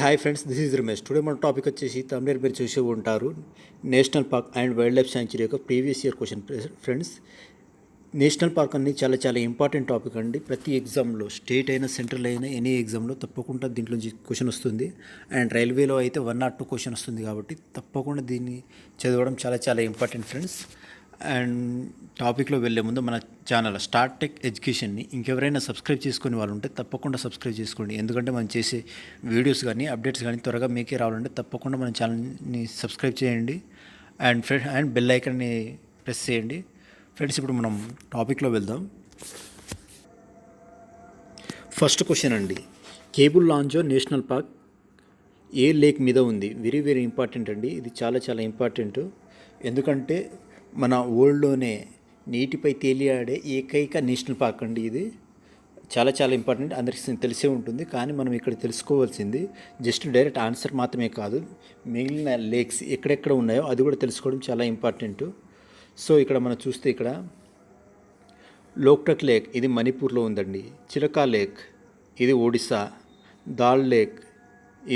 Hi friends, this is Ramesh. Today మన topic వచ్చేసి తమిళ మీరు చూసి ఉంటారు, national park and wildlife sanctuary యొక్క previous year question. Friends, national park అనేది చాలా చాలా ఇంపార్టెంట్ టాపిక్ అండి. ప్రతి ఎగ్జామ్లో, స్టేట్ అయినా సెంట్రల్ అయినా ఎనీ ఎగ్జామ్లో తప్పకుండా దీంట్లో క్వశ్చన్ వస్తుంది. అండ్ రైల్వేలో అయితే 1 or 2 క్వశ్చన్ వస్తుంది కాబట్టి తప్పకుండా దీన్ని చదవడం చాలా చాలా ఇంపార్టెంట్ ఫ్రెండ్స్. అండ్ టాపిక్లో వెళ్ళే ముందు మన ఛానల్ స్టార్ట్ టెక్ ఎడ్యుకేషన్ని ఇంకెవరైనా సబ్స్క్రైబ్ చేసుకునే వాళ్ళు ఉంటే తప్పకుండా సబ్స్క్రైబ్ చేసుకోండి. ఎందుకంటే మనం చేసే వీడియోస్ కానీ అప్డేట్స్ కానీ త్వరగా మీకే రావాలంటే తప్పకుండా మన ఛానల్ని సబ్స్క్రైబ్ చేయండి. అండ్ బెల్ ఐకాన్ని ప్రెస్ చేయండి. ఫ్రెండ్స్, ఇప్పుడు మనం టాపిక్లో వెళ్దాం. ఫస్ట్ క్వశ్చన్ అండి, కేబుల్ లాంజో నేషనల్ పార్క్ ఏ లేక్ మీద ఉంది? వెరీ వెరీ ఇంపార్టెంట్ అండి. ఇది చాలా చాలా ఇంపార్టెంట్. ఎందుకంటే మన వరల్డ్లోనే నీటిపై తేలియాడే ఏకైక నేషనల్ పార్క్ అండి. ఇది చాలా చాలా ఇంపార్టెంట్, అందరికీ తెలిసే ఉంటుంది. కానీ మనం ఇక్కడ తెలుసుకోవాల్సింది జస్ట్ డైరెక్ట్ ఆన్సర్ మాత్రమే కాదు, మిగిలిన లేక్స్ ఎక్కడెక్కడ ఉన్నాయో అది కూడా తెలుసుకోవడం చాలా ఇంపార్టెంట్. సో ఇక్కడ మనం చూస్తే ఇక్కడ లోక్టక్ లేక్ ఇది మణిపూర్లో ఉందండి. చిలకా లేక్ ఇది ఒడిస్సా. దాల్ లేక్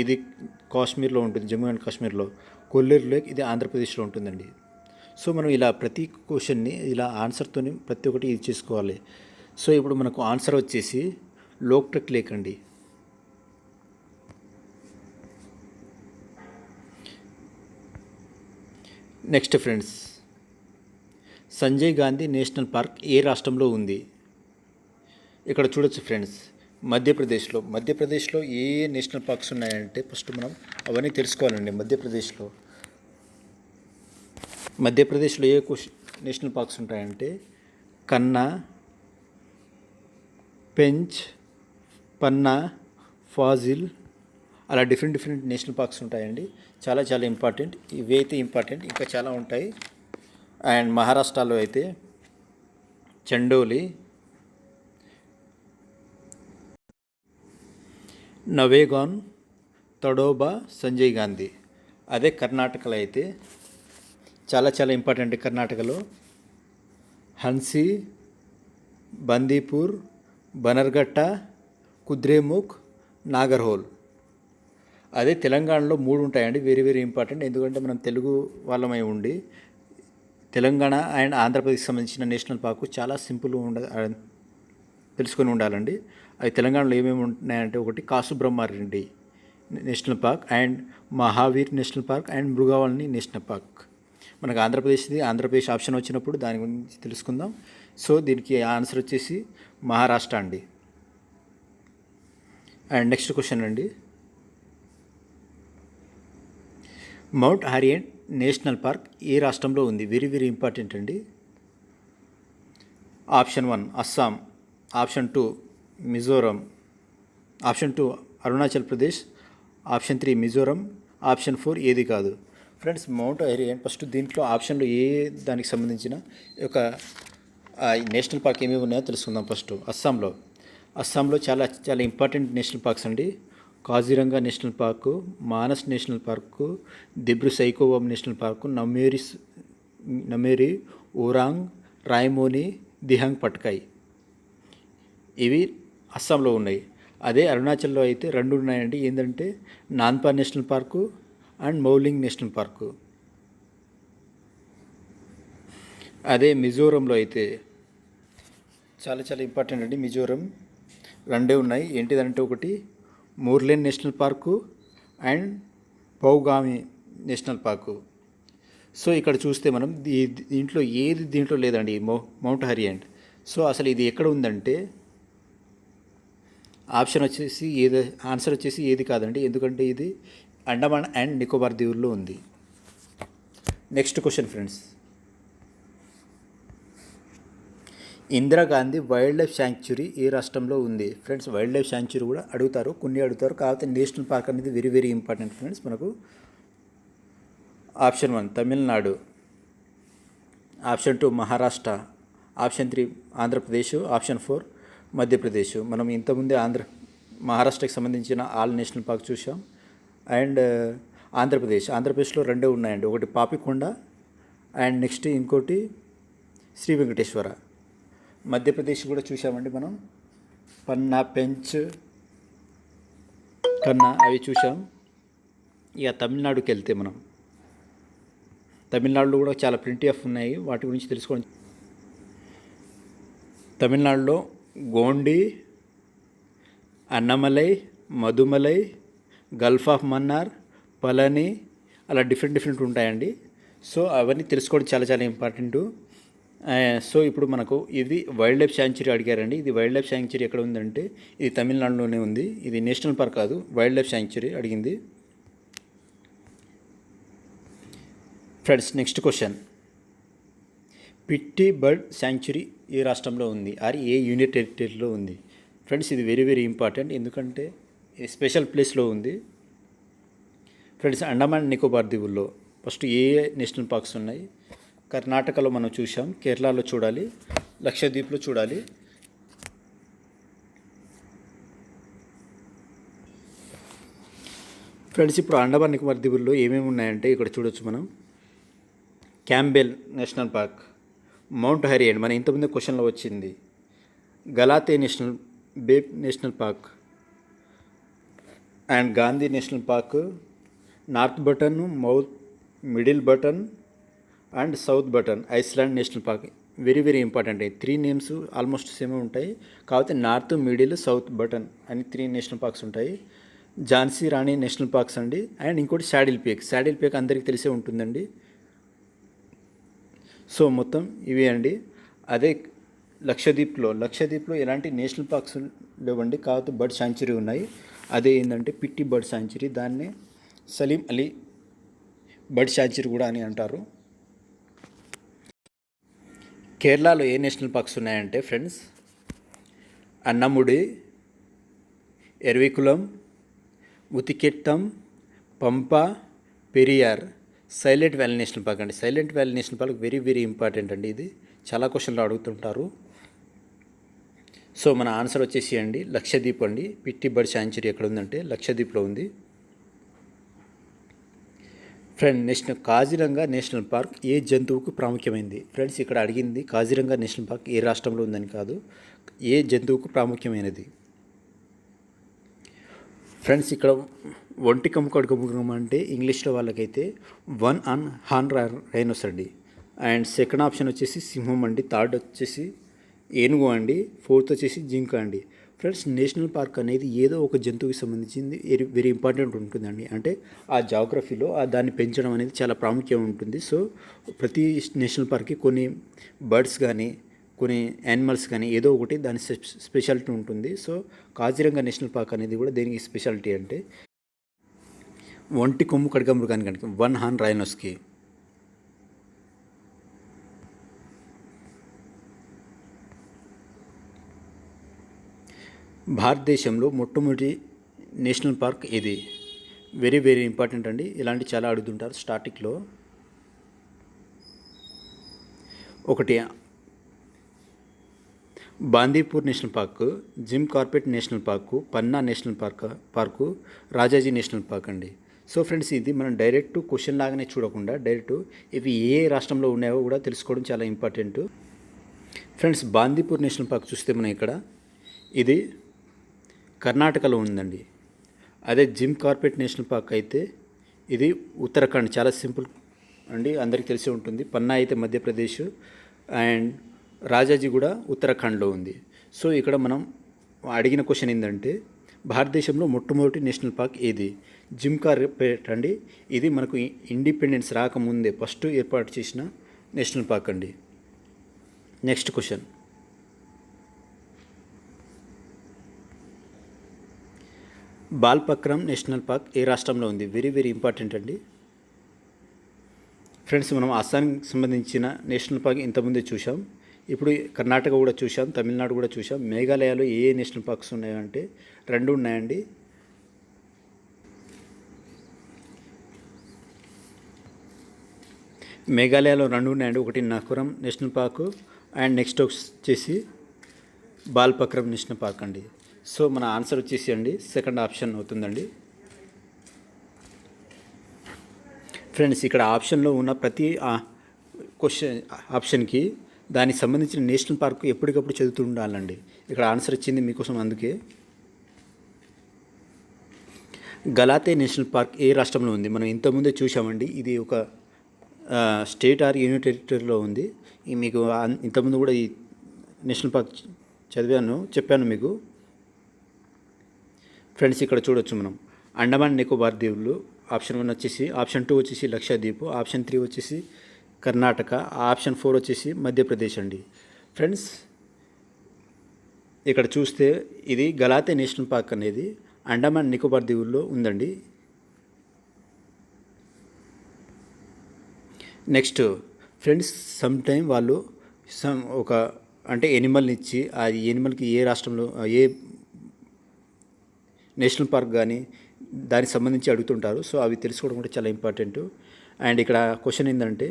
ఇది కాశ్మీర్లో ఉంటుంది, జమ్మూ అండ్ కాశ్మీర్లో. కొల్లేరు లేక్ ఇది ఆంధ్రప్రదేశ్లో ఉంటుందండి. సో మనం ఇలా ప్రతి క్వశ్చన్ని ఇలా ఆన్సర్తో ప్రతి ఒక్కటి ఇది చేసుకోవాలి. సో ఇప్పుడు మనకు ఆన్సర్ వచ్చేసి లోక్టక్ లేక్ అండి. Next friends, Sanjay Gandhi national park ఏ రాష్ట్రంలో ఉంది? ఇక్కడ చూడొచ్చు ఫ్రెండ్స్, మధ్యప్రదేశ్లో ఏ నేషనల్ పార్క్స్ ఉన్నాయంటే ఫస్ట్ మనం అవన్నీ తెలుసుకోవాలండి. మధ్యప్రదేశ్లో ఏ నేషనల్ పార్క్స్ ఉంటాయంటే కన్నా, పెంచ్, పన్నా, ఫాజిల్, అలా డిఫరెంట్ నేషనల్ పార్క్స్ ఉంటాయండి. చాలా చాలా ఇంపార్టెంట్. ఇవి అయితే ఇంపార్టెంట్, ఇంకా చాలా ఉంటాయి. అండ్ మహారాష్ట్రలో అయితే చండోలి, నవేగాన్, తడోబా, సంజయ్ గాంధీ. అదే కర్ణాటకలో అయితే చాలా చాలా ఇంపార్టెంట్. కర్ణాటకలో హన్సీ, బందీపూర్, బనర్ఘట్ట, కుద్రేముఖ్, నాగర్హోల్. అదే తెలంగాణలో 3 ఉంటాయండి. Very very important. ఎందుకంటే మనం తెలుగు వాళ్ళమై ఉండి తెలంగాణ అండ్ ఆంధ్రప్రదేశ్కి సంబంధించిన నేషనల్ పార్కు చాలా సింపుల్గా తెలుసుకొని ఉండాలండి. అవి తెలంగాణలో ఏమేమి ఉన్నాయంటే ఒకటి Kasu Brahmananda Reddy national park and Mahavir national park and Mrugavani national park. మనకు ఆంధ్రప్రదేశ్ ఆప్షన్ వచ్చినప్పుడు దాని గురించి తెలుసుకుందాం. సో దీనికి ఆన్సర్ వచ్చేసి మహారాష్ట్ర అండి. అండ్ నెక్స్ట్ క్వశ్చన్ అండి, మౌంట్ హారియట్ నేషనల్ పార్క్ ఏ రాష్ట్రంలో ఉంది? వెరీ వెరీ ఇంపార్టెంట్ అండి. Option 1 Assam, option 2 Mizoram, option 2 Arunachal Pradesh, option 3 Mizoram, option 4 ఏది కాదు. ఫ్రెండ్స్, మౌంట్ హారియట్ ఫస్ట్ దీంట్లో ఆప్షన్లో ఏ దానికి సంబంధించిన ఒక నేషనల్ పార్క్ ఏమేమి ఉన్నాయో తెలుసుకుందాం. ఫస్ట్ అస్సాంలో చాలా చాలా ఇంపార్టెంట్ నేషనల్ పార్క్స్ అండి. Kaziranga national park, Manas national park, Dibru Saikhowa national park, Nameri, Orang, Raimona, Dihing Patkai. ఇవి అస్సాంలో ఉన్నాయి. అదే అరుణాచల్లో అయితే 2 ఉన్నాయండి. ఏంటంటే Namdapha national park and Mouling national park. అదే మిజోరంలో అయితే చాలా చాలా ఇంపార్టెంట్ అండి. మిజోరం 2 ఉన్నాయి. ఏంటిదంటే ఒకటి Murlen national park and Phawngpui national park. So ఇక్కడ చూస్తే మనం దీంట్లో లేదండి మౌంట్ హారియట్. సో అసలు ఇది ఎక్కడ ఉందంటే ఆన్సర్ వచ్చేసి ఏది కాదండి. ఎందుకంటే ఇది అండమాన్ అండ్ నికోబార్ దీవుల్లో ఉంది. Next question friends, Indira Gandhi wildlife sanctuary ఏ రాష్ట్రంలో ఉంది? ఫ్రెండ్స్, వైల్డ్ లైఫ్ శాంక్చురీ కూడా కొన్ని అడుగుతారు. కాకపోతే నేషనల్ పార్క్ అనేది వెరీ వెరీ ఇంపార్టెంట్ ఫ్రెండ్స్. మనకు option 1 Tamil Nadu, option 2 Maharashtra, option 3 Andhra Pradesh, option 4 Madhya Pradesh. మనం ఇంతకుముందే మహారాష్ట్రకి సంబంధించిన ఆల్ నేషనల్ పార్క్ చూసాం. అండ్ ఆంధ్రప్రదేశ్లో 2 ఉన్నాయండి. ఒకటి పాపికొండ అండ్ నెక్స్ట్ ఇంకోటి శ్రీ వెంకటేశ్వర. మధ్యప్రదేశ్ కూడా చూసామండి మనం, పన్నా, పెంచ్, కన్నా అవి చూసాం. ఇక తమిళనాడుకి వెళ్తే మనం తమిళనాడులో కూడా చాలా ప్రింటీ ఆఫ్ ఉన్నాయి, వాటి గురించి తెలుసుకోండి. తమిళనాడులో గోండి, అన్నమలై, మధుమలై, గల్ఫ్ ఆఫ్ మన్నార్, పళని, అలా డిఫరెంట్ ఉంటాయండి. సో అవన్నీ తెలుసుకోవడం చాలా చాలా ఇంపార్టెంట్. సో ఇప్పుడు మనకు ఇది వైల్డ్ లైఫ్ శాంచురీ అడిగారండి. ఇది వైల్డ్ లైఫ్ శాంచురీ ఎక్కడ ఉందంటే ఇది తమిళనాడులోనే ఉంది. ఇది నేషనల్ పార్క్ కాదు, వైల్డ్ లైఫ్ శాంచురీ అడిగింది. Friends, next question, Pitti bird sanctuary ఏ రాష్ట్రంలో ఉంది ఆర్ ఏ యూనియన్ టెరిటరీలో ఉంది? ఫ్రెండ్స్, ఇది వెరీ ఇంపార్టెంట్, ఎందుకంటే స్పెషల్ ప్లేస్లో ఉంది. ఫ్రెండ్స్, అండమాన్ నికోబార్ దీవుల్లో ఫస్ట్ ఏ నేషనల్ పార్క్స్ ఉన్నాయి? కర్ణాటకలో మనం చూసాం, కేరళలో చూడాలి, లక్షద్వీప్లో చూడాలి. ఫ్రెండ్స్, ఇప్పుడు అండమాన్ నికోబార్ దీవుల్లో ఏమేమి ఉన్నాయంటే ఇక్కడ చూడొచ్చు మనం. Campbell national park, mount Harriet మన ఇంతకుముందు క్వశ్చన్లో వచ్చింది, Galathea national park and Gandhi national park, north Button, middle Button and south Button island national park. Very important. 3 names almost same ఉంటాయి, కాకపోతే నార్త్, మిడిల్, సౌత్ బటన్ అని 3 నేషనల్ పార్క్స్ ఉంటాయి. ఝాన్సీ రాణి national parks అండి. And ఇంకోటి శాడిల్ పేక్ అందరికీ తెలిసే ఉంటుందండి. So మొత్తం ఇవే అండి. అదే లక్షద్వీప్లో ఎలాంటి నేషనల్ పార్క్స్ లేవండి, కాకపోతే బర్డ్ శాంచురీ ఉన్నాయి. అదే ఏంటంటే పిట్టి బర్డ్ శాంచురీ, దాన్నే సలీం అలీ బర్డ్ శాంచురీ కూడా అని అంటారు. కేరళలో ఏ నేషనల్ పార్క్స్ ఉన్నాయంటే friends, Anamudi, Eravikulam, Mathikettan, Pampa, Periyar, silent valley national park అండి. Silent valley national park very important అండి. ఇది చాలా క్వశ్చన్లు అడుగుతుంటారు. సో మన ఆన్సర్ వచ్చేసి అండి లక్షద్వీప్ అండి. పిట్టి బర్డ్ శాంచురీ ఎక్కడ ఉందంటే లక్షద్వీప్లో ఉంది. ఫ్రెండ్, కాజిరంగా నేషనల్ పార్క్ ఏ జంతువుకు ప్రాముఖ్యమైంది? ఫ్రెండ్స్, ఇక్కడ అడిగింది కాజిరంగా నేషనల్ పార్క్ ఏ రాష్ట్రంలో ఉందని కాదు, ఏ జంతువుకు ప్రాముఖ్యమైనది. ఫ్రెండ్స్, ఇక్కడ ఒంటి కడుగుమృగం అంటే ఇంగ్లీష్లో వాళ్ళకైతే 1 హార్న్ రైనోస్ అండి. అండ్ సెకండ్ ఆప్షన్ వచ్చేసి సింహం అండి. థర్డ్ వచ్చేసి ఏనుగు అండి. ఫోర్త్ వచ్చేసి జింక అండి. ఫ్రెండ్స్, నేషనల్ పార్క్ అనేది ఏదో ఒక జంతువుకి సంబంధించింది వెరీ ఇంపార్టెంట్ ఉంటుందండి. అంటే ఆ జాగ్రఫీలో దాన్ని పెంచడం అనేది చాలా ప్రాముఖ్యం ఉంటుంది. సో ప్రతి నేషనల్ పార్క్కి కొన్ని బర్డ్స్ కానీ కొన్ని యానిమల్స్ కానీ ఏదో ఒకటి దాని స్పెషాలిటీ ఉంటుంది. సో కాజిరంగా నేషనల్ పార్క్ అనేది కూడా దేనికి స్పెషాలిటీ అంటే ఒంటి కొమ్ము ఖడ్గమృగానికి కనుక 1 హార్న్ రైనోస్కి. భారతదేశంలో మొట్టమొదటి నేషనల్ పార్క్ ఇది. వెరీ ఇంపార్టెంట్ అండి. ఇలాంటి చాలా అడుగుతుంటారు స్టార్టింగ్లో. ఒకటి Bandipur national park, Jim Corbett national park, Panna national park, Rajaji national park అండి. సో ఫ్రెండ్స్, ఇది మనం డైరెక్ట్ క్వశ్చన్ లాగానే చూడకుండా డైరెక్ట్ ఇవి ఏ రాష్ట్రంలో ఉన్నాయో కూడా తెలుసుకోవడం చాలా ఇంపార్టెంట్. ఫ్రెండ్స్, బాందీపూర్ నేషనల్ పార్క్ చూస్తే మనం ఇక్కడ ఇది కర్ణాటకలో ఉందండి. అదే జిమ్ కార్బెట్ నేషనల్ పార్క్ అయితే ఇది ఉత్తరాఖండ్. చాలా సింపుల్ అండి, అందరికీ తెలిసి ఉంటుంది. పన్నా అయితే మధ్యప్రదేశ్ అండ్ రాజాజీ కూడా ఉత్తరాఖండ్లో ఉంది. సో ఇక్కడ మనం అడిగిన క్వశ్చన్ ఏంటంటే భారతదేశంలో మొట్టమొదటి నేషనల్ పార్క్ ఏది? జిమ్ కార్బెట్ అండి. ఇది మనకు ఇండిపెండెన్స్ రాకముందే ఫస్ట్ ఏర్పాటు చేసిన నేషనల్ పార్క్ అండి. Next question, Balpakram national park ఏ రాష్ట్రంలో ఉంది? వెరీ ఇంపార్టెంట్ అండి. ఫ్రెండ్స్, మనం అస్సాంకి సంబంధించిన నేషనల్ పార్క్ ఇంతకుముందే చూసాం. ఇప్పుడు కర్ణాటక కూడా చూసాం, తమిళనాడు కూడా చూసాం. మేఘాలయలో ఏ నేషనల్ పార్క్స్ ఉన్నాయంటే 2 ఉన్నాయండి. మేఘాలయలో 2 ఉన్నాయండి. ఒకటి నకురం నేషనల్ పార్కు అండ్ నెక్స్ట్ వచ్చేసి బాల్పక్రమ్ నేషనల్ పార్క్ అండి. సో మన ఆన్సర్ వచ్చేసి అండి సెకండ్ ఆప్షన్ అవుతుందండి. ఫ్రెండ్స్, ఇక్కడ ఆప్షన్లో ఉన్న ప్రతి ఆప్షన్కి దానికి సంబంధించిన నేషనల్ పార్క్ ఎప్పటికప్పుడు చదువుతూ ఉండాలండి. ఇక్కడ ఆన్సర్ ఇచ్చింది మీకోసం అందుకే. గలాతే నేషనల్ పార్క్ ఏ రాష్ట్రంలో ఉంది? మనం ఇంతకుముందే చూసామండి. ఇది ఒక స్టేట్ ఆర్ యూనియన్ టెరిటరీలో ఉంది. మీకు ఇంతకుముందు కూడా ఈ నేషనల్ పార్క్ చెప్పాను మీకు. ఫ్రెండ్స్ ఇక్కడ చూడొచ్చు మనం అండమాన్ నికోబార్ దీవులు. ఆప్షన్ 1 వచ్చేసి, ఆప్షన్ 2 వచ్చేసి లక్షద్వీప్, ఆప్షన్ 3 వచ్చేసి కర్ణాటక, ఆప్షన్ 4 వచ్చేసి మధ్యప్రదేశ్ అండి. ఫ్రెండ్స్ ఇక్కడ చూస్తే ఇది గలాతే నేషనల్ పార్క్ అనేది అండమాన్ నికోబార్ దీవుల్లో ఉందండి. నెక్స్ట్ ఫ్రెండ్స్, సమ్ టైం వాళ్ళు ఒక అంటే ఎనిమల్ని ఇచ్చి ఆ ఎనిమల్కి ఏ రాష్ట్రంలో ఏ నేషనల్ పార్క్ కానీ దానికి సంబంధించి అడుగుతుంటారు. సో అవి తెలుసుకోవడం కూడా చాలా ఇంపార్టెంట్. అండ్ ఇక్కడ క్వశ్చన్ ఏంటంటే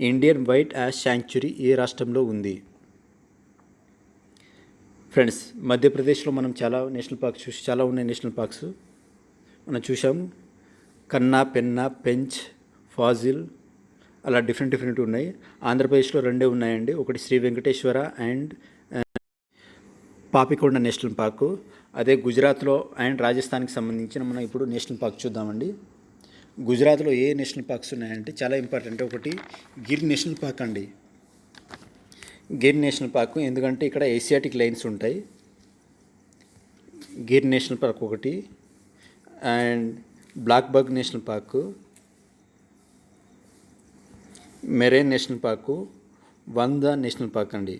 ఇండియన్ వైట్ యాష్ శాంక్చురీ ఏ రాష్ట్రంలో ఉంది? ఫ్రెండ్స్ మధ్యప్రదేశ్లో మనం చాలా నేషనల్ పార్క్స్ చాలా ఉన్నాయి. నేషనల్ పార్క్స్ మనం చూసాం. కన్నా, పెన్నా, పెంచ్, ఫాజిల్ అలా డిఫరెంట్ ఉన్నాయి. ఆంధ్రప్రదేశ్లో 2 ఉన్నాయండి. ఒకటి Sri Venkateswara and Papikonda national park. అదే గుజరాత్లో అండ్ రాజస్థాన్కి సంబంధించిన మనం ఇప్పుడు నేషనల్ పార్క్ చూద్దామండి. గుజరాత్లో ఏ నేషనల్ పార్క్స్ ఉన్నాయంటే చాలా ఇంపార్టెంట్. ఒకటి గిర్ నేషనల్ పార్క్ అండి. గిర్ నేషనల్ పార్కు ఎందుకంటే ఇక్కడ ఏసియాటిక్ లైన్స్ ఉంటాయి. గిర్ నేషనల్ పార్క్ ఒకటి. And blackbuck national park, marine national park, Vansda national park అండి.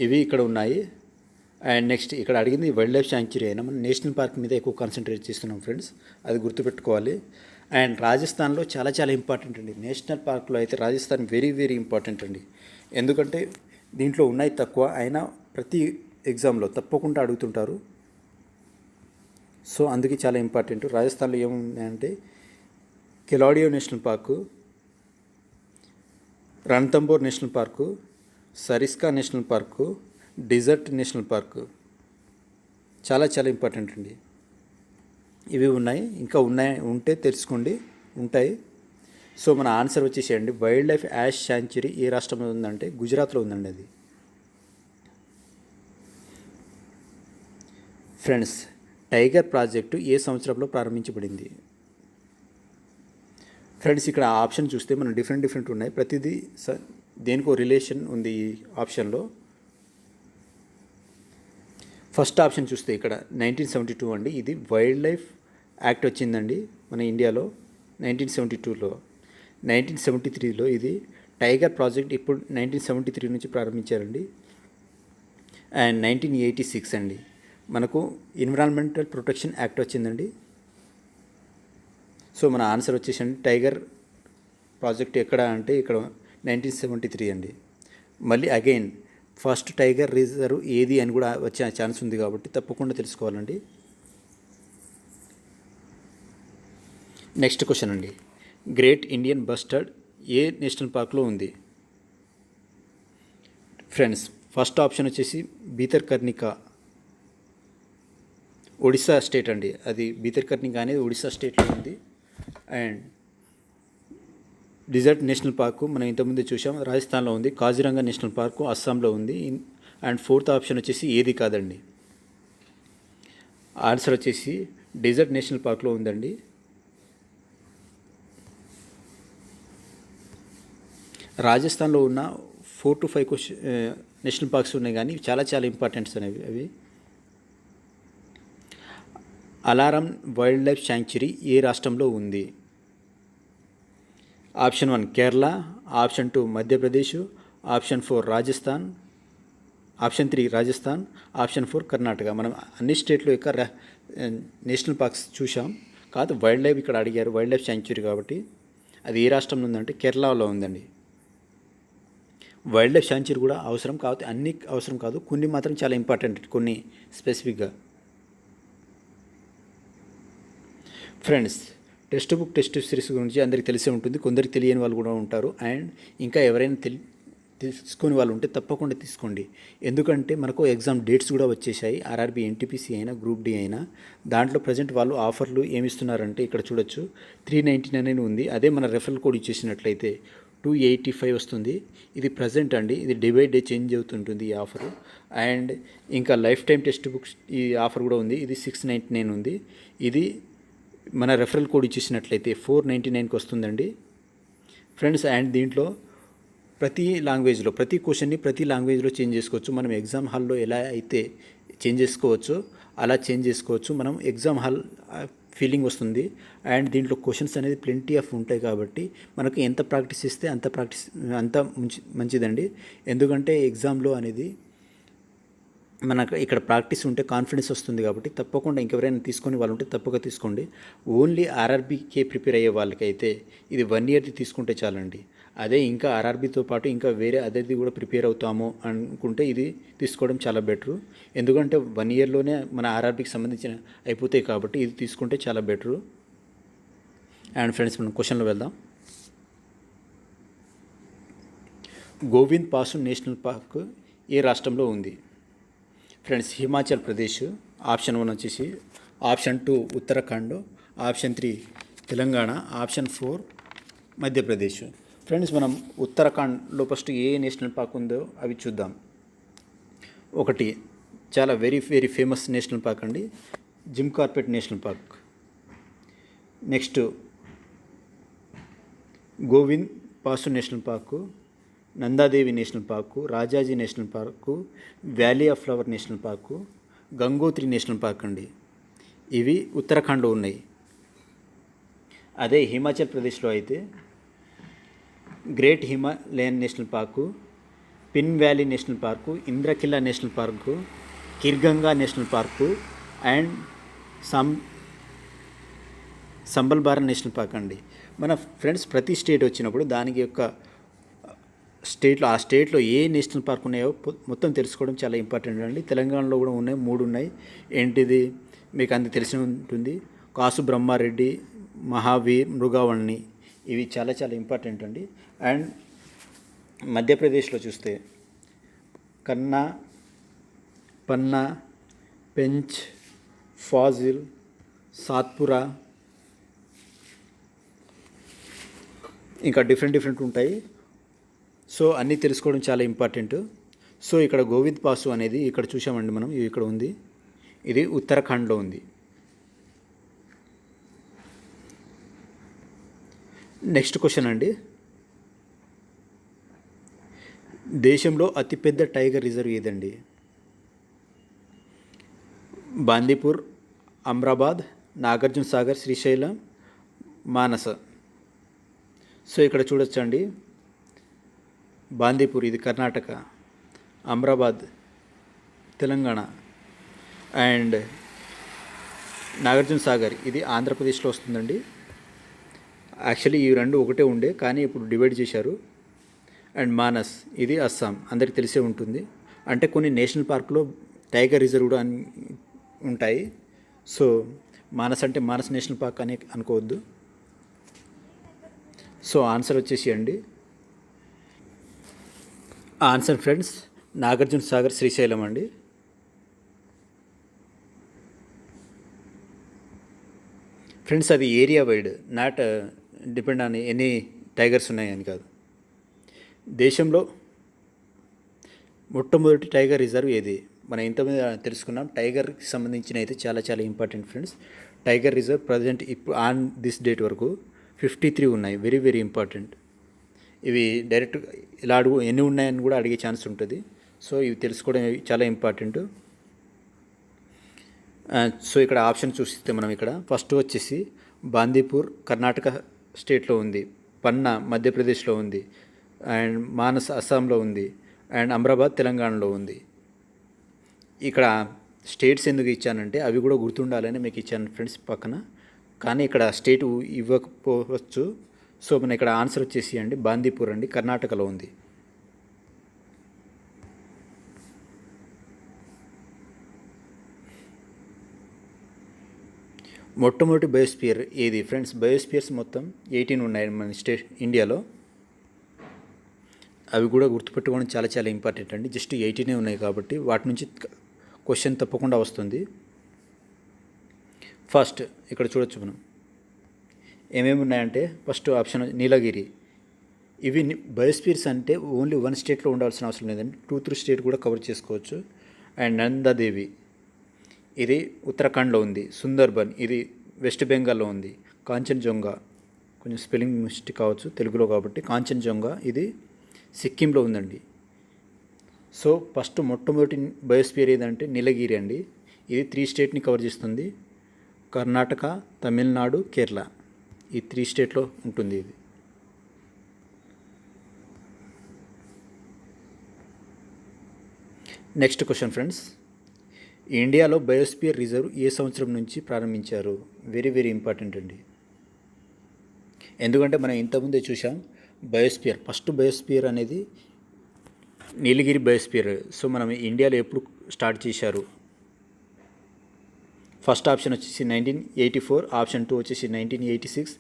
ఇవి ఇక్కడ ఉన్నాయి. అండ్ నెక్స్ట్ ఇక్కడ అడిగింది వైల్డ్ లైఫ్ శాంక్చురీ అయినా మనం నేషనల్ పార్క్ మీద ఎక్కువ కాన్సన్ట్రేట్ చేస్తున్నాం ఫ్రెండ్స్, అది గుర్తుపెట్టుకోవాలి. అండ్ రాజస్థాన్లో చాలా ఇంపార్టెంట్ అండి. నేషనల్ పార్క్లో అయితే రాజస్థాన్ వెరీ ఇంపార్టెంట్ అండి. ఎందుకంటే దీంట్లో ఉన్నాయి తక్కువ, అయినా ప్రతి ఎగ్జామ్లో తప్పకుండా అడుగుతుంటారు. సో అందుకే చాలా ఇంపార్టెంట్. రాజస్థాన్లో ఏమున్నాయంటే Keoladeo national park, Ranthambore national park, Sariska national park, desert national park చాలా ఇంపార్టెంట్ అండి. ఇవి ఉన్నాయి, ఇంకా ఉంటే తెలుసుకోండి, ఉంటాయి. సో మన ఆన్సర్ వచ్చేసేయండి వైల్డ్ లైఫ్ యాష్ శాంక్చురీ ఏ రాష్ట్రంలో ఉందంటే గుజరాత్లో ఉందండి అది. ఫ్రెండ్స్ టైగర్ ప్రాజెక్టు ఏ సంవత్సరంలో ప్రారంభించబడింది? ఫ్రెండ్స్ ఇక్కడ ఆప్షన్ చూస్తే మనం డిఫరెంట్ ఉన్నాయి. ప్రతిదీ దేనికో రిలేషన్ ఉంది ఈ ఆప్షన్లో. ఫస్ట్ ఆప్షన్ చూస్తే ఇక్కడ 1972 అండి. ఇది వైల్డ్ లైఫ్ యాక్ట్ వచ్చిందండి మన ఇండియాలో 1972లో. 1973లో ఇది టైగర్ ప్రాజెక్ట్ ఇప్పుడు 1973 నుంచి ప్రారంభించారండి. అండ్ 1986 అండి మనకు ఎన్విరాన్మెంటల్ ప్రొటెక్షన్ యాక్ట్ వచ్చిందండి. సో మన ఆన్సర్ వచ్చేసండి టైగర్ ప్రాజెక్ట్ ఎక్కడ అంటే ఇక్కడ 1973 అండి. మళ్ళీ అగైన్ ఫస్ట్ టైగర్ రిజర్వ్ ఏది అని కూడా వచ్చే ఛాన్స్ ఉంది కాబట్టి తప్పకుండా తెలుసుకోవాలండి. నెక్స్ట్ క్వశ్చన్ అండి, గ్రేట్ ఇండియన్ బస్టర్డ్ ఏ నేషనల్ పార్క్లో ఉంది? ఫ్రెండ్స్ ఫస్ట్ ఆప్షన్ వచ్చేసి భీతర్కనికా, ఒడిశా స్టేట్ అండి. అది భీతర్కనికా అనేది ఒడిశా స్టేట్లో ఉంది. అండ్ డిజర్ట్ నేషనల్ పార్కు మనం ఇంతకుముందే చూసాం, రాజస్థాన్లో ఉంది. కాజిరంగా నేషనల్ పార్కు అస్సాంలో ఉంది. అండ్ ఫోర్త్ ఆప్షన్ వచ్చేసి ఏది కాదండి. ఆన్సర్ వచ్చేసి డిజర్ట్ నేషనల్ పార్క్లో ఉందండి. రాజస్థాన్లో ఉన్న 4 to 5 నేషనల్ పార్క్స్ ఉన్నాయి, కానీ చాలా ఇంపార్టెంట్స్ అనేవి అవి. అలారం వైల్డ్ లైఫ్ శాంక్చురీ ఏ రాష్ట్రంలో ఉంది? Option 1 Kerala, option 2 Madhya Pradesh, option 4 Rajasthan, option 3 Rajasthan, option 4 Karnataka. మనం అన్ని స్టేట్లో యొక్క నేషనల్ పార్క్స్ చూసాం, కాదు వైల్డ్ లైఫ్ ఇక్కడ అడిగారు, వైల్డ్ లైఫ్ శాంక్చురీ కాబట్టి అది ఏ రాష్ట్రంలో ఉందంటే కేరళలో ఉందండి. వైల్డ్ లైఫ్ శాంక్చురీ కూడా అవసరం, కాకపోతే అన్ని అవసరం కాదు, కొన్ని మాత్రం చాలా ఇంపార్టెంట్, కొన్ని స్పెసిఫిక్గా. ఫ్రెండ్స్ టెక్స్ట్ సిరీస్ గురించి అందరికీ తెలిసే ఉంటుంది, కొందరికి తెలియని వాళ్ళు కూడా ఉంటారు. అండ్ ఇంకా ఎవరైనా తీసుకునే వాళ్ళు ఉంటే తప్పకుండా తీసుకోండి. ఎందుకంటే మనకు ఎగ్జామ్ డేట్స్ కూడా వచ్చేసాయి. ఆర్ఆర్బీ ఎన్టీపీసీ అయినా గ్రూప్ డి అయినా దాంట్లో ప్రజెంట్ వాళ్ళు ఆఫర్లు ఏమి ఇస్తున్నారంటే ఇక్కడ చూడొచ్చు 399 ఉంది. అదే మన రెఫరల్ కోడ్ ఇచ్చేసినట్లయితే 285 వస్తుంది. ఇది ప్రజెంట్ అండి, ఇది డే బై డే చేంజ్ అవుతుంటుంది ఈ ఆఫరు. అండ్ ఇంకా లైఫ్ టైం టెక్స్ట్ బుక్స్ ఈ ఆఫర్ కూడా ఉంది, ఇది 699 ఉంది. ఇది మన రెఫరల్ కోడ్ ఇచ్చేసినట్లయితే 499కి వస్తుందండి ఫ్రెండ్స్. అండ్ దీంట్లో ప్రతి లాంగ్వేజ్లో ప్రతి క్వశ్చన్ని ప్రతి లాంగ్వేజ్లో చేంజ్ చేసుకోవచ్చు. మనం ఎగ్జామ్ హాల్లో ఎలా అయితే చేంజ్ చేసుకోవచ్చో అలా చేంజ్ చేసుకోవచ్చు. మనం ఎగ్జామ్ హాల్ ఫీలింగ్ వస్తుంది. అండ్ దీంట్లో క్వశ్చన్స్ అనేది ప్లెంటీ ఆఫ్ ఉంటాయి కాబట్టి మనకు ఎంత ప్రాక్టీస్ ఇస్తే అంత మంచిదండి. ఎందుకంటే ఎగ్జామ్లో అనేది మనకు ఇక్కడ ప్రాక్టీస్ ఉంటే కాన్ఫిడెన్స్ వస్తుంది కాబట్టి తప్పకుండా ఇంకెవరైనా తీసుకొని వాళ్ళు ఉంటే తప్పక తీసుకోండి. ఓన్లీ ఆర్ఆర్బీకే ప్రిపేర్ అయ్యే వాళ్ళకైతే ఇది 1 ఇయర్ది తీసుకుంటే చాలండి. అదే ఇంకా ఆర్ఆర్బీతో పాటు ఇంకా వేరే అదేది కూడా ప్రిపేర్ అవుతాము అనుకుంటే ఇది తీసుకోవడం చాలా బెటరు. ఎందుకంటే 1 ఇయర్లోనే మన ఆర్ఆర్బీకి సంబంధించిన అయిపోతాయి కాబట్టి ఇది తీసుకుంటే చాలా బెటరు. అండ్ ఫ్రెండ్స్ మనం క్వశ్చన్లో వెళ్దాం. గోవింద్ పాసు నేషనల్ పార్క్ ఏ రాష్ట్రంలో ఉంది? ఫ్రెండ్స్ హిమాచల్ ప్రదేశ్ ఆప్షన్ 1 వచ్చేసి, option 2 Uttarakhand, option 3 Telangana, option 4 Madhya Pradesh. Friends మనం ఉత్తరాఖండ్లో ఫస్ట్ ఏ నేషనల్ పార్క్ ఉందో అవి చూద్దాం. ఒకటి చాలా very very famous national park అండి, Jim Corbett national park. Next Govind Pashu national park, Nanda Devi national park, Rajaji national park, valley of flower national park, Gangotri national park అండి. ఇవి ఉత్తరాఖండ్లో ఉన్నాయి. అదే హిమాచల్ ప్రదేశ్లో అయితే great Himalayan national park, Pin valley national park, Inderkilla national park, Khirganga national park and Simbalbara national park అండి. మన friends ప్రతి స్టేట్ వచ్చినప్పుడు దానికి యొక్క ఆ స్టేట్లో ఏ నేషనల్ పార్క్ ఉన్నాయో మొత్తం తెలుసుకోవడం చాలా ఇంపార్టెంట్ అండి. తెలంగాణలో కూడా ఉన్నాయి, 3 ఉన్నాయి. ఏంటిది మీకు అంత తెలిసి ఉంటుంది. కాసు బ్రహ్మారెడ్డి, మహావీర్, మృగావణి, ఇవి చాలా చాలా ఇంపార్టెంట్ అండి. అండ్ మధ్యప్రదేశ్లో చూస్తే కన్నా, పన్నా, పెంచ్, ఫాజిల్, సాత్పురా, ఇంకా డిఫరెంట్ ఉంటాయి. సో అన్నీ తెలుసుకోవడం చాలా ఇంపార్టెంట్. సో ఇక్కడ గోవింద్ పాసు అనేది ఇక్కడ చూసామండి మనం, ఇక్కడ ఉంది. ఇది ఉత్తరాఖండ్లో ఉంది. నెక్స్ట్ క్వశ్చన్ అండి, దేశంలో అతిపెద్ద టైగర్ రిజర్వ్ ఏదండి? బాందీపూర్, అమ్రాబాద్, నాగార్జున సాగర్, శ్రీశైలం, మానస. సో ఇక్కడ చూడొచ్చండి, బాందీపూర్ ఇది కర్ణాటక, అమ్రాబాద్ తెలంగాణ అండ్ నాగార్జున సాగర్ ఇది ఆంధ్రప్రదేశ్లో వస్తుందండి. యాక్చువల్లీ ఈ 2 ఒకటే ఉండే కానీ ఇప్పుడు డివైడ్ చేశారు. అండ్ మానస్ ఇది అస్సాం, అందరికీ తెలిసే ఉంటుంది. అంటే కొన్ని నేషనల్ పార్క్లో టైగర్ రిజర్వ్ కూడా ఉంటాయి. సో మానస్ అంటే మానస్ నేషనల్ పార్క్ అని అనుకోవద్దు. సో ఆన్సర్ వచ్చేసి అండి, ఆన్సర్ ఫ్రెండ్స్ నాగార్జున సాగర్, శ్రీశైలం అండి. ఫ్రెండ్స్ అది area wide, not depend on any tigers ఉన్నాయని కాదు. దేశంలో మొట్టమొదటి టైగర్ రిజర్వ్ ఏది? మనం ఇంతమంది తెలుసుకున్నాం. టైగర్కి సంబంధించిన అయితే చాలా చాలా important friends. Tiger reserve present ఇప్పుడు ఆన్ దిస్ డేట్ వరకు 53 ఉన్నాయి. Very very important. ఇవి డైరెక్ట్ ఇలా ఎన్ని ఉన్నాయని కూడా అడిగే ఛాన్స్ ఉంటుంది. సో ఇవి తెలుసుకోవడం చాలా ఇంపార్టెంట్. సో ఇక్కడ ఆప్షన్ చూస్తే మనం ఇక్కడ ఫస్ట్ వచ్చేసి బాందీపూర్ కర్ణాటక స్టేట్లో ఉంది, పన్నా మధ్యప్రదేశ్లో ఉంది, అండ్ మానస్ అస్సాంలో ఉంది, అండ్ అమ్రాబాద్ తెలంగాణలో ఉంది. ఇక్కడ స్టేట్స్ ఎందుకు ఇచ్చానంటే అవి కూడా గుర్తుండాలని మీకు ఇచ్చాను ఫ్రెండ్స్ పక్కన. కానీ ఇక్కడ స్టేట్ ఇవ్వకపోవచ్చు. సో మన ఇక్కడ ఆన్సర్ వచ్చేసి అండి బాందీపూర్ అండి, కర్ణాటకలో ఉంది. మొట్టమొదటి బయోస్పియర్ ఏది ఫ్రెండ్స్? బయోస్పియర్స్ మొత్తం 18 ఉన్నాయి మన ఇండియాలో. అవి కూడా గుర్తుపెట్టుకోవడం చాలా చాలా ఇంపార్టెంట్ అండి. జస్ట్ 18 ఉన్నాయి కాబట్టి వాటి నుంచి క్వశ్చన్ తప్పకుండా వస్తుంది. ఫస్ట్ ఇక్కడ చూడొచ్చు మనం ఏమేమి ఉన్నాయంటే, ఫస్ట్ ఆప్షన్ నీలగిరి. ఇవి బయోస్పియర్స్ అంటే ఓన్లీ 1 స్టేట్లో ఉండాల్సిన అవసరం లేదండి, 2-3 స్టేట్ కూడా కవర్ చేసుకోవచ్చు. అండ్ నందాదేవి ఇది ఉత్తరాఖండ్లో ఉంది. సుందర్బన్ ఇది వెస్ట్ బెంగాల్లో ఉంది. కాంచన్జంగా, కొంచెం స్పెల్లింగ్ మిస్టేక్ కావచ్చు తెలుగులో కాబట్టి, కాంచన్జంగా ఇది సిక్కింలో ఉందండి. సో ఫస్ట్ మొట్టమొదటి బయోస్పియర్ ఏదంటే నీలగిరి అండి. ఇది 3 స్టేట్ని కవర్ చేస్తుంది. కర్ణాటక, తమిళనాడు, కేరళ, ఈ 3 స్టేట్లో ఉంటుంది ఇది. నెక్స్ట్ క్వశ్చన్ ఫ్రెండ్స్, ఇండియాలో బయోస్పియర్ రిజర్వ్ ఏ సంవత్సరం నుంచి ప్రారంభించారు? వెరీ వెరీ ఇంపార్టెంట్ అండి. ఎందుకంటే మనం ఇంతకుముందే చూసాం బయోస్పియర్, ఫస్ట్ బయోస్పియర్ అనేది నీలగిరి బయోస్పియర్. సో మనం ఇండియాలో ఎప్పుడు స్టార్ట్ చేశారు? ఫస్ట్ ఆప్షన్ వచ్చేసి 1984, ఆప్షన్ 2 వచ్చేసి 1986,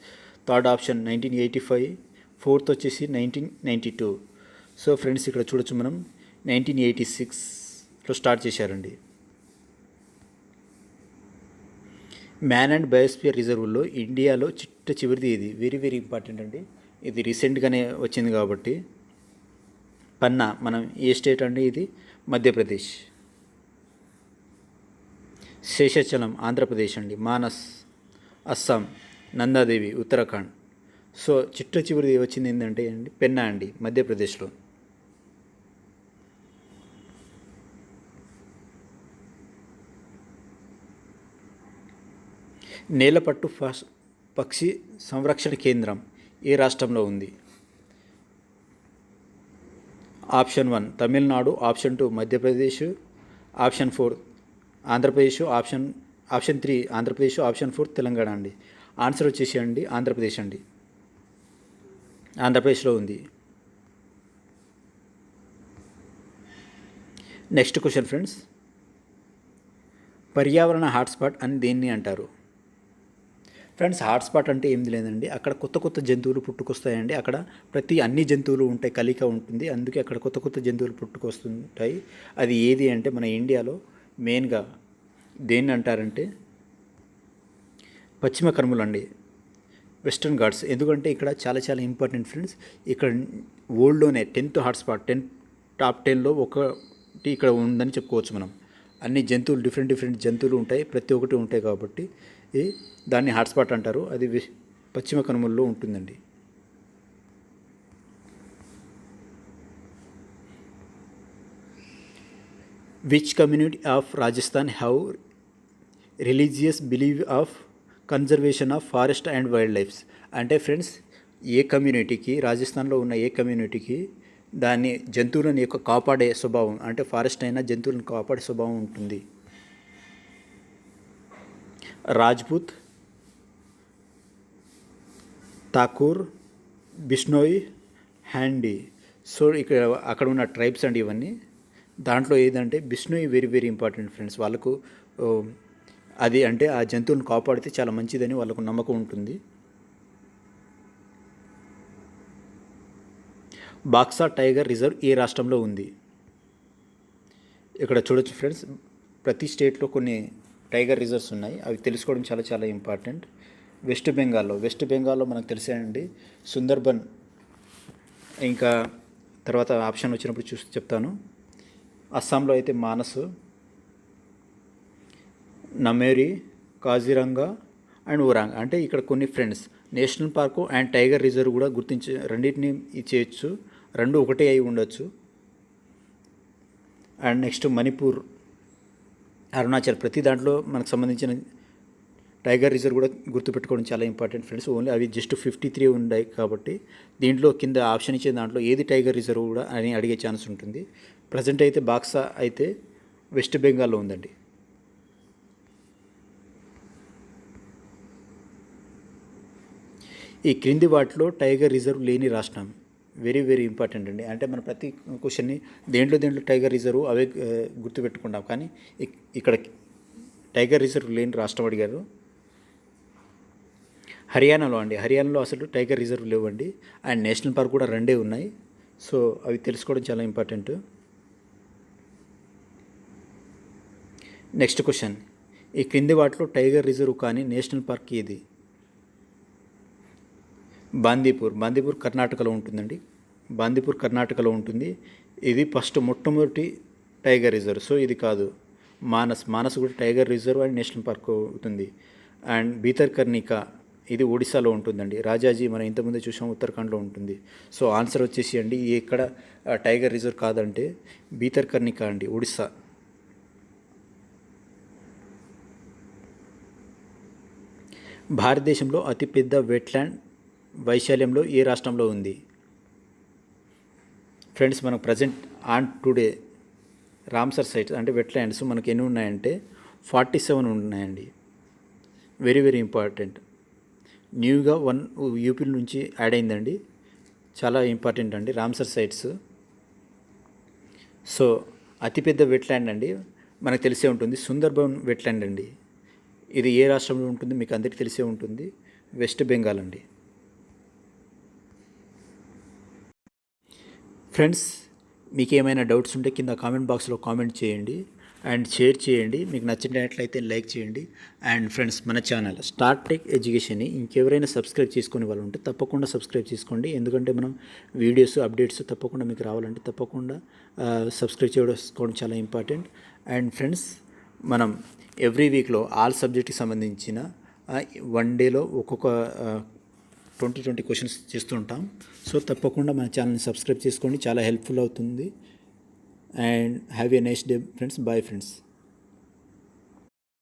థర్డ్ ఆప్షన్ 1985, ఫోర్త్ వచ్చేసి 1992. సో ఫ్రెండ్స్ ఇక్కడ చూడొచ్చు మనం 1986లో స్టార్ట్ చేశారండి. మ్యాన్ అండ్ బయోస్పియర్ రిజర్వ్లో ఇండియాలో చివరిది ఇది. వెరీ వెరీ ఇంపార్టెంట్ అండి. ఇది రీసెంట్గానే వచ్చింది కాబట్టి. పన్నా మనం ఏ స్టేట్ అండి? ఇది మధ్యప్రదేశ్. శేషాచలం ఆంధ్రప్రదేశ్ అండి. మానస్ అస్సాం, నందాదేవి ఉత్తరాఖండ్. సో చివరిది వచ్చింది ఏంటంటే అండి పెన్నా అండి, మధ్యప్రదేశ్లో. నేలపట్టు పక్షి సంరక్షణ కేంద్రం ఏ రాష్ట్రంలో ఉంది? Option 1 Tamil Nadu, option 2 Madhya Pradesh, option 4 Andhra Pradesh, option 3 Andhra Pradesh, option 4 Telangana అండి. ఆన్సర్ వచ్చేసి అండి ఆంధ్రప్రదేశ్ అండి. ఆంధ్రప్రదేశ్లో ఉంది. నెక్స్ట్ క్వశ్చన్ ఫ్రెండ్స్, పర్యావరణ హాట్స్పాట్ అని దేన్ని అంటారు? ఫ్రెండ్స్ హాట్స్పాట్ అంటే ఏమి లేదండి, అక్కడ కొత్త కొత్త జంతువులు పుట్టుకొస్తాయండి. అక్కడ అన్ని జంతువులు ఉంటాయి, కలిక ఉంటుంది. అందుకే అక్కడ కొత్త కొత్త జంతువులు పుట్టుకొస్తుంటాయి. అది ఏది అంటే మన ఇండియాలో మెయిన్గా దేన్ని అంటారంటే పశ్చిమ కనుమలు అండి, వెస్టర్న్ ఘాట్స్. ఎందుకంటే ఇక్కడ చాలా చాలా ఇంపార్టెంట్ ఫ్రెండ్స్. ఇక్కడ వరల్డ్లోనే 10th హాట్స్పాట్, టాప్ 10లో ఒకటి ఇక్కడ ఉందని చెప్పుకోవచ్చు మనం. అన్ని జంతువులు డిఫరెంట్ జంతువులు ఉంటాయి, ప్రతి ఒక్కటి ఉంటాయి కాబట్టి దాన్ని హాట్స్పాట్ అంటారు. అది పశ్చిమ కనుమల్లో ఉంటుందండి. Which community of Rajasthan have religious believe of conservation of forest and wild lifes? అంటే ఫ్రెండ్స్ ఏ కమ్యూనిటీకి, రాజస్థాన్లో ఉన్న ఏ కమ్యూనిటీకి దాన్ని జంతువులను యొక్క కాపాడే స్వభావం, అంటే ఫారెస్ట్ అయినా జంతువులను కాపాడే స్వభావం ఉంటుంది? రాజ్పూత్, ఠాకూర్, బిష్నోయ్, హ్యాండీ. సో ఇక్కడ అక్కడ ఉన్న ట్రైబ్స్ అండి ఇవన్నీ. దాంట్లో ఏదంటే Bishnoi very very important friends. వాళ్ళకు అది అంటే ఆ జంతువులను కాపాడితే చాలా మంచిదని వాళ్ళకు నమ్మకం ఉంటుంది. బాక్సా టైగర్ రిజర్వ్ ఏ రాష్ట్రంలో ఉంది? ఇక్కడ చూడొచ్చు ఫ్రెండ్స్, ప్రతి స్టేట్లో కొన్ని టైగర్ రిజర్వ్స్ ఉన్నాయి. అవి తెలుసుకోవడం చాలా చాలా ఇంపార్టెంట్. వెస్ట్ బెంగాల్లో మనకు తెలిసాయండి సుందర్బన్. ఇంకా తర్వాత ఆప్షన్ వచ్చినప్పుడు చూసి చెప్తాను. అస్సాంలో అయితే మానస్, నమేరి, కాజిరంగా అండ్ ఊరాంగ్. అంటే ఇక్కడ కొన్ని friends national park and tiger reserve కూడా గుర్తించి రెండింటిని ఇచ్చేయచ్చు, రెండు ఒకటే అయి ఉండొచ్చు. అండ్ నెక్స్ట్ మణిపూర్, అరుణాచల్, ప్రతి దాంట్లో మనకు సంబంధించిన టైగర్ రిజర్వ్ కూడా గుర్తుపెట్టుకోవడం చాలా ఇంపార్టెంట్ ఫ్రెండ్స్. ఓన్లీ అవి జస్ట్ 53 ఉన్నాయి కాబట్టి దీంట్లో కింద ఆప్షన్ ఇచ్చే దాంట్లో ఏది టైగర్ రిజర్వ్ కూడా అని అడిగే ఛాన్స్ ఉంటుంది. ప్రజెంట్ అయితే బాక్సా అయితే వెస్ట్ బెంగాల్లో ఉందండి. ఈ క్రింది వాటిలో టైగర్ రిజర్వ్ లేని రాష్ట్రం? వెరీ వెరీ ఇంపార్టెంట్ అండి. అంటే మన ప్రతి క్వశ్చన్ని దేంట్లో టైగర్ రిజర్వ్ అవే గుర్తుపెట్టుకుంటాం, కానీ ఇక్కడ టైగర్ రిజర్వ్ లేని రాష్ట్రం అడిగారు. హర్యానాలో అండి. హర్యానాలో అసలు టైగర్ రిజర్వ్ లేవండి. అండ్ నేషనల్ పార్క్ కూడా రెండే ఉన్నాయి. సో అవి తెలుసుకోవడం చాలా ఇంపార్టెంట్. నెక్స్ట్ క్వశ్చన్, ఈ క్రింది వాటిలో టైగర్ రిజర్వ్ కానీ నేషనల్ పార్క్ ఏది? బాందీపూర్ కర్ణాటకలో ఉంటుందండి. బాందీపూర్ కర్ణాటకలో ఉంటుంది. ఇది మొట్టమొదటి టైగర్ రిజర్వ్. సో ఇది కాదు. మానస్ కూడా tiger reserve and national park అవుతుంది. అండ్ భీతర్కర్ణిక ఇది ఒడిశాలో ఉంటుందండి. రాజాజీ మనం ఇంతకుముందే చూసాం ఉత్తరాఖండ్లో ఉంటుంది. సో ఆన్సర్ వచ్చేసి అండి ఎక్కడ టైగర్ రిజర్వ్ కాదంటే భీతర్కర్ణిక అండి, ఒడిశా. భారతదేశంలో అతిపెద్ద వెట్లాండ్ వైశాల్యంలో ఏ రాష్ట్రంలో ఉంది? ఫ్రెండ్స్ మనకు present on today Ramsar sites అంటే వెట్లాండ్స్ మనకు ఎన్ని ఉన్నాయంటే 47 ఉన్నాయండి. Very very important. న్యూగా 1 యూపీ నుంచి యాడ్ అయిందండి. చాలా ఇంపార్టెంట్ అండి రామ్సర్ సైట్స్. సో అతిపెద్ద వెట్లాండ్ అండి మనకు తెలిసే ఉంటుంది సుందర్బన్ వెట్లాండ్ అండి. ఇది ఏ రాష్ట్రంలో ఉంటుంది మీకు అందరికీ తెలిసే ఉంటుంది, వెస్ట్ బెంగాల్ అండి. ఫ్రెండ్స్ మీకు ఏమైనా డౌట్స్ ఉంటే కింద కామెంట్ బాక్స్లో కామెంట్ చేయండి అండ్ షేర్ చేయండి. మీకు నచ్చినట్లయితే లైక్ చేయండి. అండ్ ఫ్రెండ్స్ మన ఛానల్ స్టార్ట్ టెక్ ఎడ్యుకేషన్ని ఇంకెవరైనా సబ్స్క్రైబ్ చేసుకునే వాళ్ళు ఉంటే తప్పకుండా సబ్స్క్రైబ్ చేసుకోండి. ఎందుకంటే మనం వీడియోస్ అప్డేట్స్ తప్పకుండా మీకు రావాలంటే తప్పకుండా సబ్స్క్రైబ్ చేసుకోవడం చాలా ఇంపార్టెంట్. అండ్ ఫ్రెండ్స్ మనం ఎవ్రీ వీక్లో ఆల్ సబ్జెక్ట్కి సంబంధించిన 1 డేలో ఒక్కొక్క 20 క్వశ్చన్స్ చేస్తూ ఉంటాం. సో తప్పకుండా మన ఛానల్ని సబ్స్క్రైబ్ చేసుకోండి, చాలా హెల్ప్ఫుల్ అవుతుంది. And have a nice day friends. Bye friends.